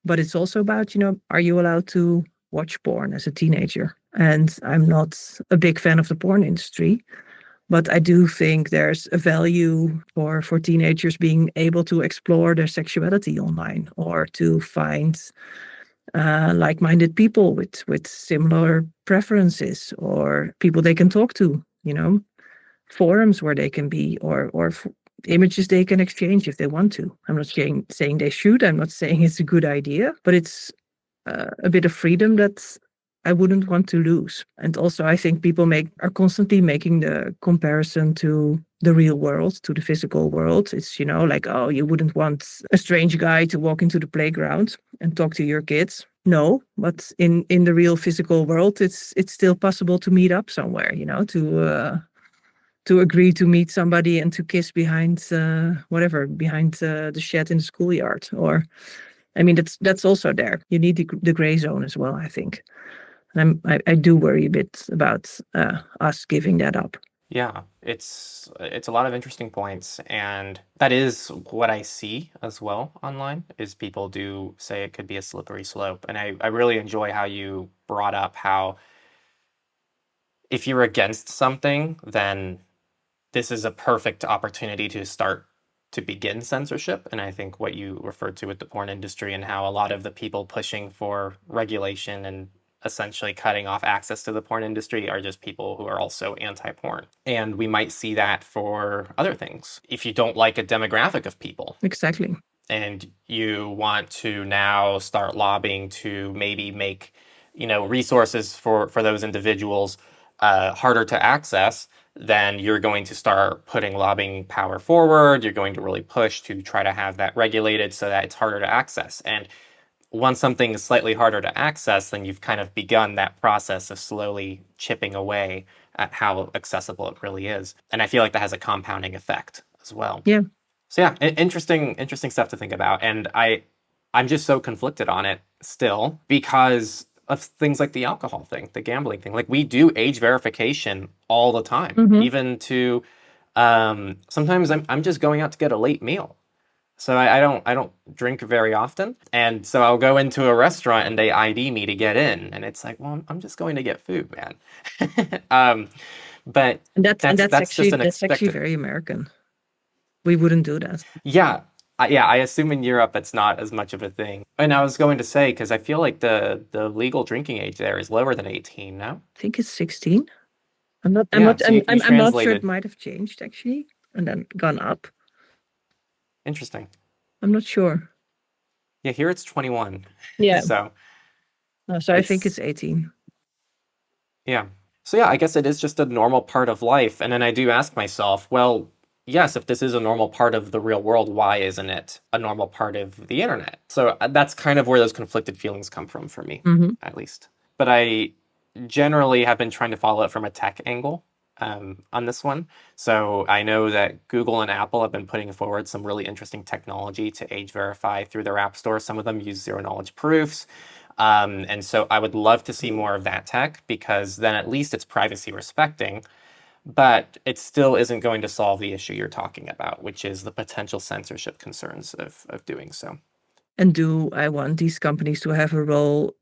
but it's also about, are you allowed to watch porn as a teenager? And I'm not a big fan of the porn industry, but I do think there's a value for teenagers being able to explore their sexuality online or to find like-minded people with similar preferences or people they can talk to, forums where they can be or images they can exchange if they want to. I'm not saying they should. I'm not saying it's a good idea, but it's a bit of freedom that I wouldn't want to lose. And also, I think people are constantly making the comparison to the real world, to the physical world. It's, like, oh, you wouldn't want a strange guy to walk into the playground and talk to your kids. No, but in the real physical world, it's still possible to meet up somewhere, to agree to meet somebody and to kiss behind the shed in the schoolyard. Or, I mean, that's also there. You need the gray zone as well, I think. And I do worry a bit about us giving that up. Yeah, it's a lot of interesting points, and that is what I see as well online, is people do say it could be a slippery slope. And I really enjoy how you brought up how if you're against something, then this is a perfect opportunity to begin censorship. And I think what you referred to with the porn industry and how a lot of the people pushing for regulation and essentially cutting off access to the porn industry are just people who are also anti-porn. And we might see that for other things. If you don't like a demographic of people. Exactly. And you want to now start lobbying to maybe make, resources for those individuals harder to access, then you're going to start putting lobbying power forward. You're going to really push to try to have that regulated so that it's harder to access. And once something is slightly harder to access, then you've kind of begun that process of slowly chipping away at how accessible it really is. And I feel like that has a compounding effect as well. Yeah. So yeah, interesting stuff to think about. And I'm just so conflicted on it still because of things like the alcohol thing, the gambling thing. Like, we do age verification all the time, even to sometimes I'm just going out to get a late meal. So I don't drink very often. And so I'll go into a restaurant and they ID me to get in. And it's like, well, I'm just going to get food, man. But that's actually very American. We wouldn't do that. Yeah. I assume in Europe it's not as much of a thing. And I was going to say, because I feel like the legal drinking age there is lower than 18 now. I think it's 16. I'm not sure. It might have changed actually and then gone up. Interesting. I'm not sure. Yeah, here it's 21. Yeah. So I think it's 18. Yeah. So yeah, I guess it is just a normal part of life. And then I do ask myself, well, yes, if this is a normal part of the real world, why isn't it a normal part of the internet? So that's kind of where those conflicted feelings come from for me, at least. But I generally have been trying to follow it from a tech angle on this one. So I know that Google and Apple have been putting forward some really interesting technology to age verify through their app store. Some of them use zero-knowledge proofs. And so I would love to see more of that tech, because then at least it's privacy respecting. But it still isn't going to solve the issue you're talking about, which is the potential censorship concerns of doing so. And do I want these companies to have a role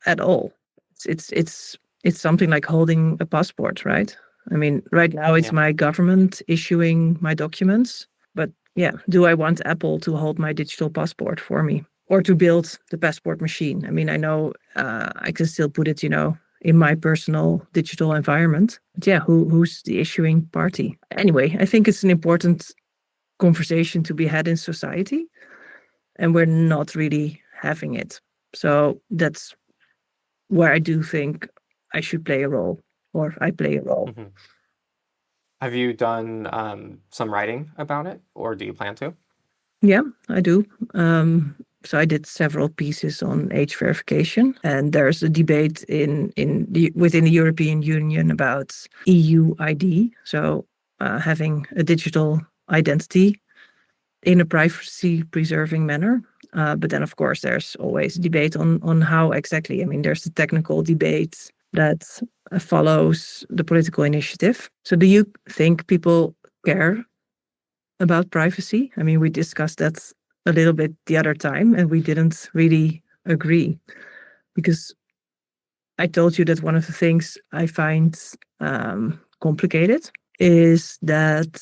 at all? It's something like holding a passport, right? I mean, right now it's my government issuing my documents. But yeah, do I want Apple to hold my digital passport for me or to build the passport machine? I mean, I know I can still put it, in my personal digital environment. But yeah, who's the issuing party? Anyway, I think it's an important conversation to be had in society, and we're not really having it. So that's where I do think I should play a role, or I play a role. Mhm. Have you done some writing about it, or do you plan to? Yeah, I do. So I did several pieces on age verification, and there's a debate within the European Union about EU ID, so having a digital identity in a privacy-preserving manner. But then, of course, there's always debate on how exactly. I mean, there's the technical debate that follows the political initiative. So do you think people care about privacy? I mean, we discussed that a little bit the other time, and we didn't really agree because I told you that one of the things I find complicated is that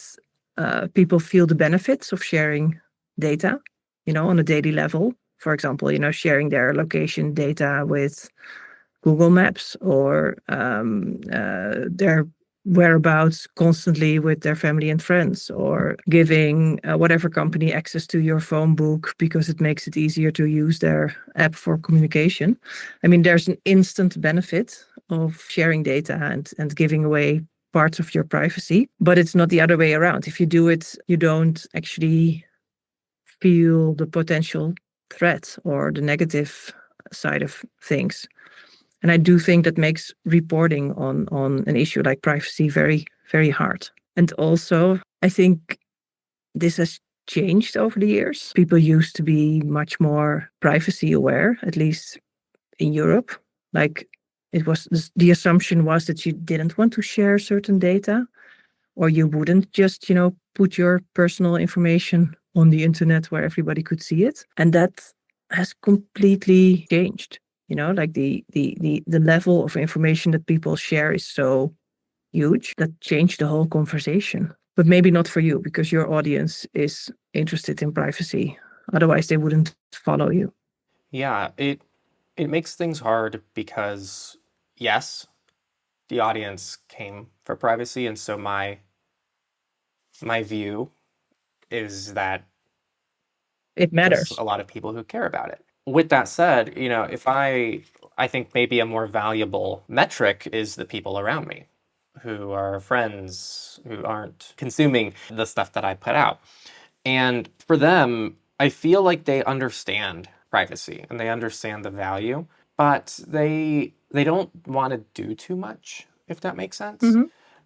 people feel the benefits of sharing data, on a daily level. For example, sharing their location data with Google Maps or their whereabouts constantly with their family and friends, or giving whatever company access to your phone book because it makes it easier to use their app for communication. I mean, there's an instant benefit of sharing data and giving away parts of your privacy, but it's not the other way around. If you do it, you don't actually feel the potential threat or the negative side of things. And I do think that makes reporting on an issue like privacy very, very hard. And also, I think this has changed over the years. People used to be much more privacy aware, at least in Europe. Like the assumption was that you didn't want to share certain data, or you wouldn't just, put your personal information on the internet where everybody could see it. And that has completely changed. Like the level of information that people share is so huge that changed the whole conversation. But maybe not for you, because your audience is interested in privacy. Otherwise, they wouldn't follow you. Yeah, it makes things hard because yes, the audience came for privacy, and so my view is that It there's matters. a lot of people who care about it. With that said, if I think maybe a more valuable metric is the people around me who are friends who aren't consuming the stuff that I put out. And for them, I feel like they understand privacy and they understand the value, but they don't want to do too much, if that makes sense. Mm-hmm.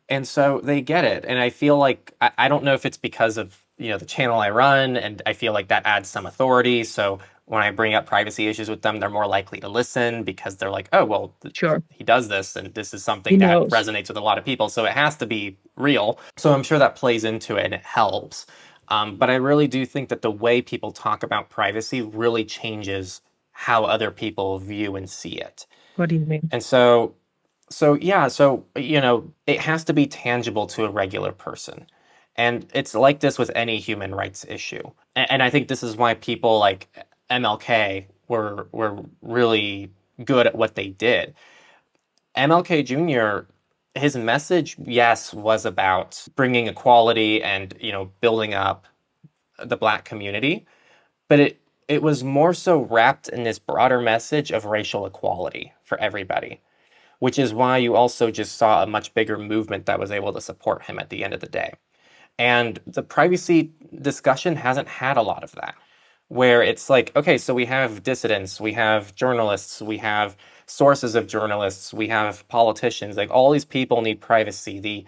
And so they get it. And I feel like I don't know if it's because of, the channel I run, and I feel like that adds some authority. So when I bring up privacy issues with them, they're more likely to listen because they're like, oh, well, Sure. he does this and this is He something that knows. resonates with a lot of people. So it has to be real. So I'm sure that plays into it and it helps. But I really do think that the way people talk about privacy really changes how other people view and see it. What do you mean? And so yeah, so it has to be tangible to a regular person. And it's like this with any human rights issue. And I think this is why people like MLK were really good at what they did. MLK Jr., his message, yes, was about bringing equality and, building up the Black community, but it was more so wrapped in this broader message of racial equality for everybody, which is why you also just saw a much bigger movement that was able to support him at the end of the day. And the privacy discussion hasn't had a lot of that, where it's like, okay, so we have dissidents, we have journalists, we have sources of journalists, we have politicians, like all these people need privacy,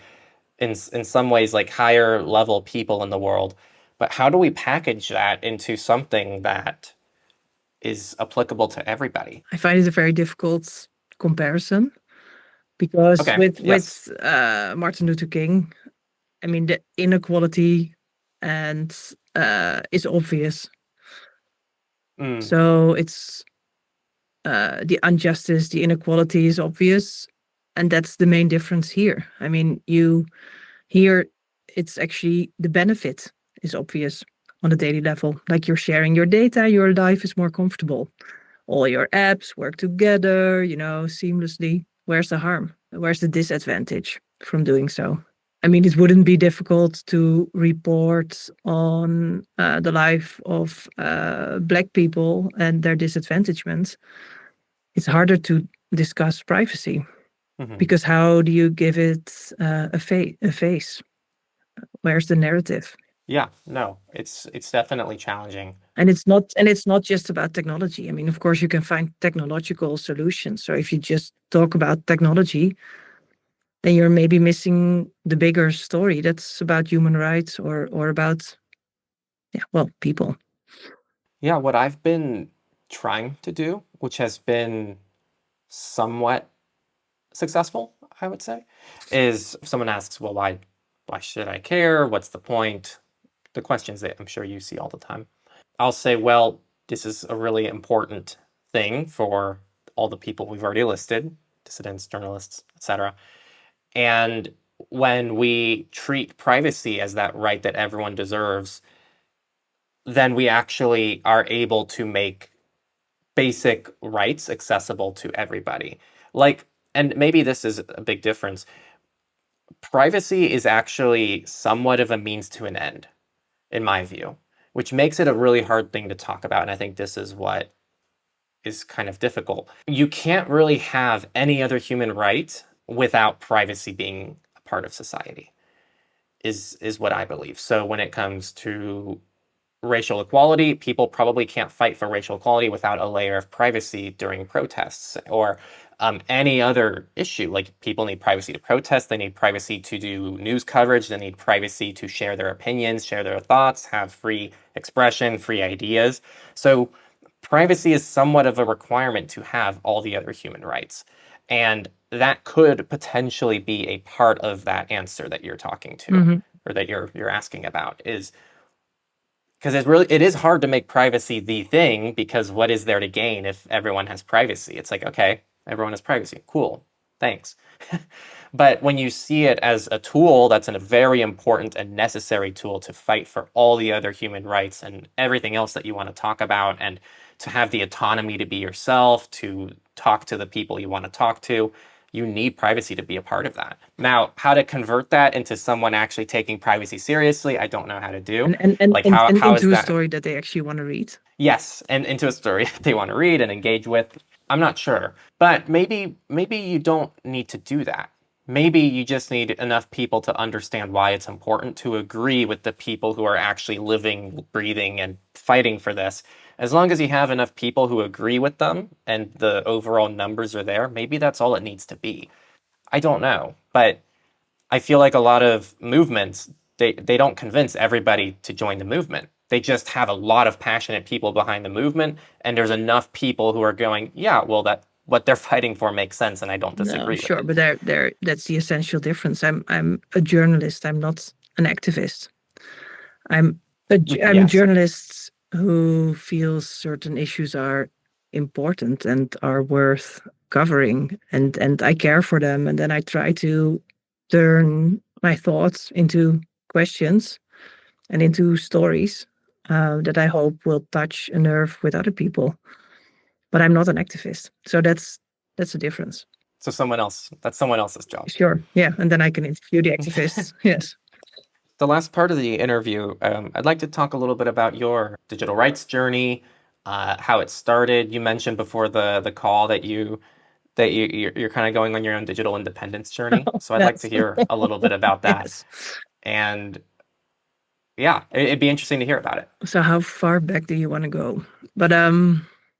in some ways like higher level people in the world. But how do we package that into something that is applicable to everybody? I find it a very difficult comparison because Okay, with yes. Martin Luther King, I mean, the inequality and is obvious. Mm, So it's the injustice, the inequality is obvious, and that's the main difference here. I mean, here it's actually the benefit is obvious on a daily level. Like you're sharing your data, your life is more comfortable. All your apps work together, seamlessly. Where's the harm? Where's the disadvantage from doing so? I mean, it wouldn't be difficult to report on the life of Black people and their disadvantagements. It's harder to discuss privacy. Because how do you give it a face? Where's the narrative? Yeah, no, it's definitely challenging. And it's not just about technology. I mean, of course, you can find technological solutions. So if you just talk about technology, then you're maybe missing the bigger story that's about human rights or about people. Yeah, what I've been trying to do, which has been somewhat successful, I would say, is if someone asks, well, why should I care? What's the point? The questions that I'm sure you see all the time. I'll say, well, this is a really important thing for all the people we've already listed, dissidents, journalists, etc. And when we treat privacy as that right that everyone deserves, then we actually are able to make basic rights accessible to everybody. Like, and maybe this is a big difference. Privacy is actually somewhat of a means to an end, in my view, which makes it a really hard thing to talk about. And I think this is what is kind of difficult. You can't really have any other human right without privacy being a part of society, is what I believe. So when it comes to racial equality, people probably can't fight for racial equality without a layer of privacy during protests or any other issue. Like, people need privacy to protest, they need privacy to do news coverage, they need privacy to share their opinions, share their thoughts, have free expression, free ideas. So privacy is somewhat of a requirement to have all the other human rights. And that could potentially be a part of that answer that you're talking to, or that you're asking about, is because it is hard to make privacy the thing, because what is there to gain if everyone has privacy? It's like, okay, everyone has privacy. Cool. Thanks. But when you see it as a tool that's a very important and necessary tool to fight for all the other human rights and everything else that you want to talk about, and to have the autonomy to be yourself, to talk to the people you want to talk to, you need privacy to be a part of that. Now, how to convert that into someone actually taking privacy seriously, I don't know how to do. And Like, how is into a that? story that they actually want to read. Yes, and into a story they want to read and engage with. I'm not sure, but maybe you don't need to do that. Maybe you just need enough people to understand why it's important to agree with the people who are actually living, breathing, and fighting for this. As long as you have enough people who agree with them and the overall numbers are there, maybe that's all it needs to be. I don't know, but I feel like a lot of movements, they don't convince everybody to join the movement. They just have a lot of passionate people behind the movement, and there's enough people who are going, yeah, well, that what they're fighting for makes sense, and I don't disagree with it. But that's the essential difference. I'm a journalist. I'm not an activist. I'm a Yes. journalist who feels certain issues are important and are worth covering, and I care for them, and then I try to turn my thoughts into questions and into stories that I hope will touch a nerve with other people. But I'm not an activist, so that's a difference. So that's someone else's job. Sure, yeah, and then I can interview the activists. Yes. The last part of the interview, I'd like to talk a little bit about your digital rights journey, how it started. You mentioned before the call that you're kind of going on your own digital independence journey. So I'd like to hear a little bit about that. Yes. And yeah, it'd be interesting to hear about it. So how far back do you want to go? But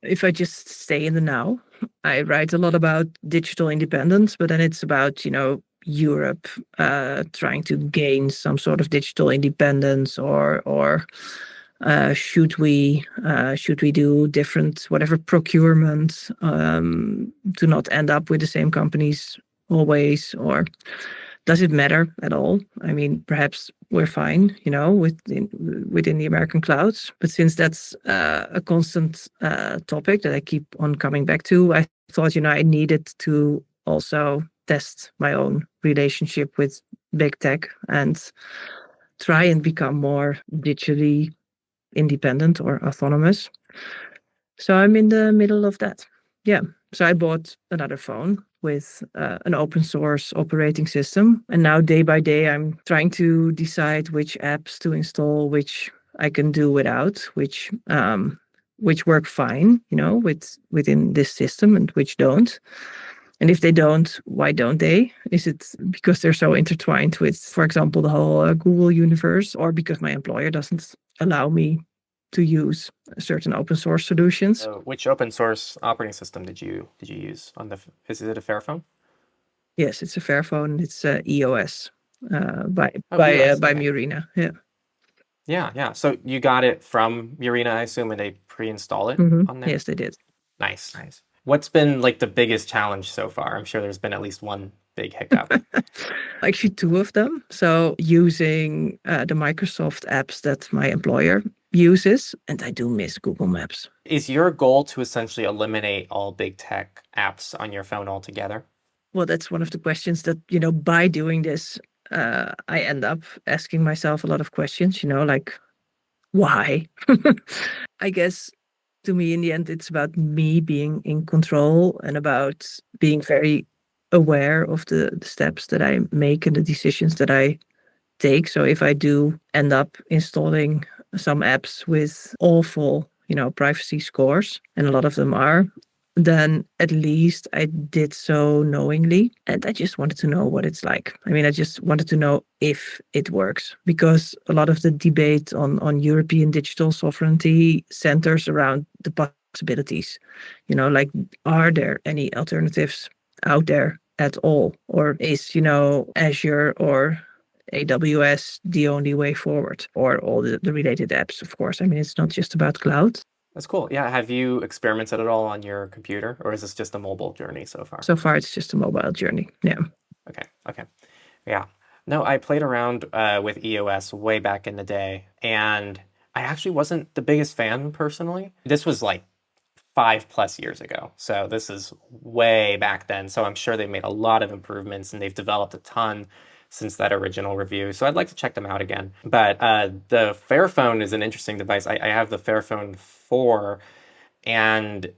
if I just stay in the now, I write a lot about digital independence, but then it's about, Europe trying to gain some sort of digital independence, or should we do different whatever procurement to not end up with the same companies always, or does it matter at all? I mean, perhaps we're fine, within the American clouds. But since that's a constant topic that I keep on coming back to, I thought, I needed to also test my own relationship with big tech and try and become more digitally independent or autonomous. So I'm in the middle of that. Yeah. So I bought another phone with an open source operating system. And now day by day, I'm trying to decide which apps to install, which I can do without, which work fine, within this system, and which don't. And if they don't, why don't they? Is it because they're so intertwined with, for example, the whole Google universe, or because my employer doesn't allow me to use certain open source solutions? So which open source operating system did you use on the? Is it a Fairphone? Yes, it's a Fairphone. It's EOS by Oh, EOS. by Okay. Murina. Yeah. Yeah. So you got it from Murina, I assume, and they pre-install it on there. Yes, they did. Nice. What's been like the biggest challenge so far? I'm sure there's been at least one big hiccup. Actually, two of them. So using the Microsoft apps that my employer uses, and I do miss Google Maps. Is your goal to essentially eliminate all big tech apps on your phone altogether? Well, that's one of the questions that, by doing this, I end up asking myself a lot of questions, like, why? I guess to me, in the end, it's about me being in control and about being very aware of the steps that I make and the decisions that I take. So if I do end up installing some apps with awful, privacy scores, and a lot of them are, then at least I did so knowingly. And I just wanted to know what it's like. I mean, I just wanted to know if it works, because a lot of the debate on European digital sovereignty centers around the possibilities. Like, are there any alternatives out there at all? Or is, Azure or AWS the only way forward, or all the related apps, of course. I mean, it's not just about cloud. That's cool. Yeah. Have you experimented at all on your computer, or is this just a mobile journey so far? So far, it's just a mobile journey. Yeah. Okay. Yeah. No, I played around with EOS way back in the day, and I actually wasn't the biggest fan personally. This was like 5+ years ago. So this is way back then. So I'm sure they've made a lot of improvements and they've developed a ton since that original review. So I'd like to check them out again. But the Fairphone is an interesting device. I have the Fairphone 4, and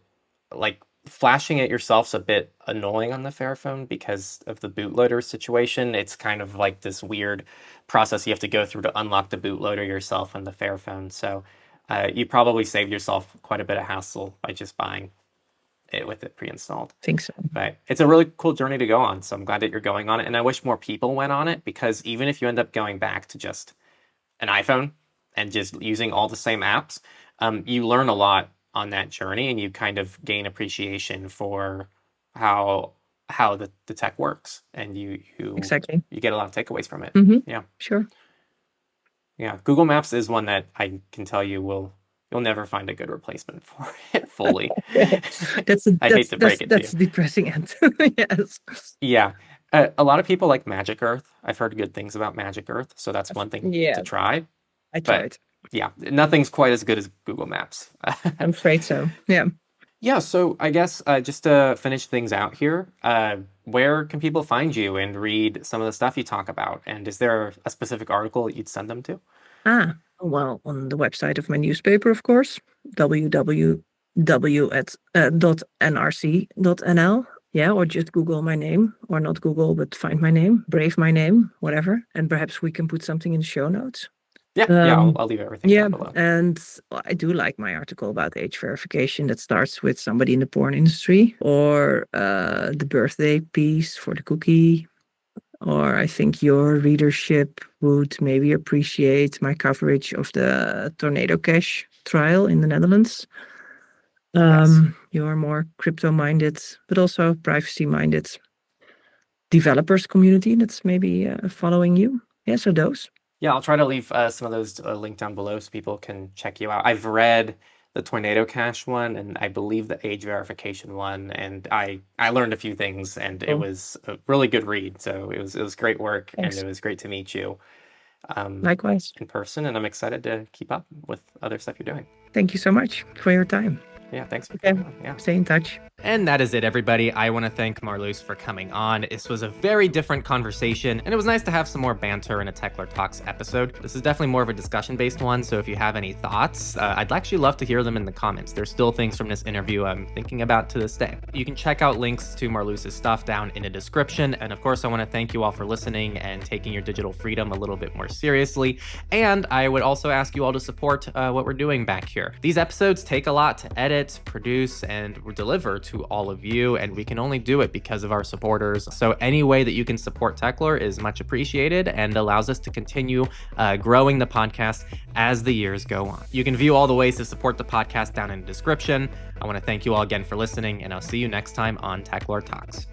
like flashing it yourself's a bit annoying on the Fairphone because of the bootloader situation. It's kind of like this weird process you have to go through to unlock the bootloader yourself on the Fairphone. So you probably saved yourself quite a bit of hassle by just buying it with it pre-installed. I think so. But it's a really cool journey to go on. So I'm glad that you're going on it. And I wish more people went on it, because even if you end up going back to just an iPhone and just using all the same apps, you learn a lot on that journey, and you kind of gain appreciation for how the tech works, and you Exactly. you get a lot of takeaways from it. Yeah. Sure. Yeah. Google Maps is one that I can tell you'll never find a good replacement for it fully. I hate to break it to that's you. the depressing end. Yes. Yeah. A lot of people like Magic Earth. I've heard good things about Magic Earth, so that's one thing to try. I tried. Yeah, nothing's quite as good as Google Maps. I'm afraid so. Yeah. Yeah, so I guess just to finish things out here, where can people find you and read some of the stuff you talk about? And is there a specific article that you'd send them to? Well, on the website of my newspaper, of course, www.nrc.nl. Yeah, or just Google my name, or not Google, but find my name, Brave my name, whatever. And perhaps we can put something in the show notes. Yeah, I'll leave everything down below. And I do like my article about age verification that starts with somebody in the porn industry, or the birthday piece for the cookie, or I think your readership would maybe appreciate my coverage of the Tornado Cash trial in the Netherlands. Yes. You're more crypto-minded, but also privacy-minded developers community that's maybe following you. Yeah, so those. Yeah, I'll try to leave some of those linked down below so people can check you out. I've read the Tornado Cash one, and I believe the age verification one, and I learned a few things, and it was a really good read. So it was great work. Thanks. And it was great to meet you. Likewise. In person, and I'm excited to keep up with other stuff you're doing. Thank you so much for your time. Yeah, thanks for coming on. Yeah. Stay in touch. And that is it, everybody. I want to thank Marloes for coming on. This was a very different conversation, and it was nice to have some more banter in a Techlore Talks episode. This is definitely more of a discussion-based one, so if you have any thoughts, I'd actually love to hear them in the comments. There's still things from this interview I'm thinking about to this day. You can check out links to Marloes' stuff down in the description, and of course, I want to thank you all for listening and taking your digital freedom a little bit more seriously, and I would also ask you all to support what we're doing back here. These episodes take a lot to edit edit, produce, and deliver to all of you, and we can only do it because of our supporters. So any way that you can support Techlore is much appreciated and allows us to continue growing the podcast as the years go on. You can view all the ways to support the podcast down in the description. I want to thank you all again for listening, and I'll see you next time on Techlore Talks.